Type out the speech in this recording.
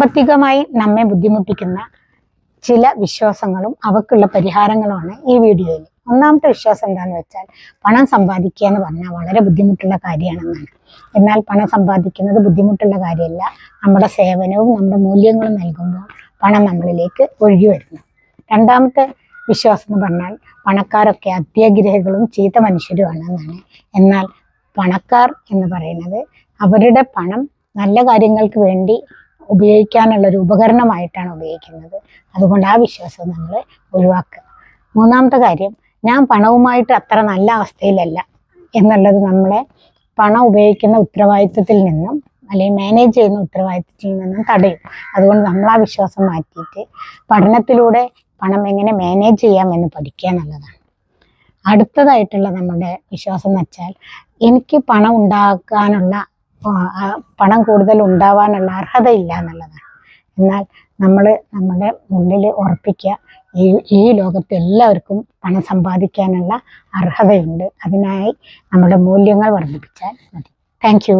സാമ്പത്തികമായി നമ്മെ ബുദ്ധിമുട്ടിക്കുന്ന ചില വിശ്വാസങ്ങളും അവക്കുള്ള പരിഹാരങ്ങളുമാണ് ഈ വീഡിയോയിൽ. ഒന്നാമത്തെ വിശ്വാസം എന്താണെന്ന് വെച്ചാൽ, പണം സമ്പാദിക്കുക എന്ന് പറഞ്ഞാൽ വളരെ ബുദ്ധിമുട്ടുള്ള കാര്യമാണെന്നാണ്. എന്നാൽ പണം സമ്പാദിക്കുന്നത് ബുദ്ധിമുട്ടുള്ള കാര്യമല്ല. നമ്മുടെ സേവനവും നമ്മുടെ മൂല്യങ്ങളും നൽകുമ്പോൾ പണം നമ്മളിലേക്ക് ഒഴുകി വരുന്നു. രണ്ടാമത്തെ വിശ്വാസം എന്ന് പറഞ്ഞാൽ, പണക്കാരൊക്കെ അത്യാഗ്രഹികളും ചീത്ത മനുഷ്യരുമാണ് എന്നാണ്. എന്നാൽ പണക്കാർ എന്ന് പറയുന്നത് അവരുടെ പണം നല്ല കാര്യങ്ങൾക്ക് വേണ്ടി ഉപയോഗിക്കാനുള്ളൊരു ഉപകരണമായിട്ടാണ് ഉപയോഗിക്കുന്നത്. അതുകൊണ്ട് ആ വിശ്വാസം നമ്മൾ ഒഴിവാക്കുക. മൂന്നാമത്തെ കാര്യം, ഞാൻ പണവുമായിട്ട് അത്ര നല്ല അവസ്ഥയിലല്ല എന്നുള്ളത് നമ്മളെ പണം ഉപയോഗിക്കുന്ന ഉത്തരവാദിത്വത്തിൽ നിന്നും അല്ലെങ്കിൽ മാനേജ് ചെയ്യുന്ന ഉത്തരവാദിത്വത്തിൽ നിന്നും തടയും. അതുകൊണ്ട് നമ്മൾ ആ വിശ്വാസം മാറ്റിയിട്ട് പഠനത്തിലൂടെ പണം എങ്ങനെ മാനേജ് ചെയ്യാമെന്ന് പഠിക്കുക എന്നുള്ളതാണ്. അടുത്തതായിട്ടുള്ള നമ്മുടെ വിശ്വാസം എന്ന് വെച്ചാൽ, എനിക്ക് പണം ഉണ്ടാക്കാനുള്ള പണം കൂടുതൽ ഉണ്ടാവാനുള്ള അർഹതയില്ല എന്നുള്ളതാണ്. എന്നാൽ നമ്മൾ നമ്മുടെ ഉള്ളിൽ ഉറപ്പിക്കുക, ഈ ലോകത്ത് എല്ലാവർക്കും പണം സമ്പാദിക്കാനുള്ള അർഹതയുണ്ട്. അതിനായി നമ്മുടെ മൂല്യങ്ങൾ വർദ്ധിപ്പിച്ചാൽ മതി. Thank you.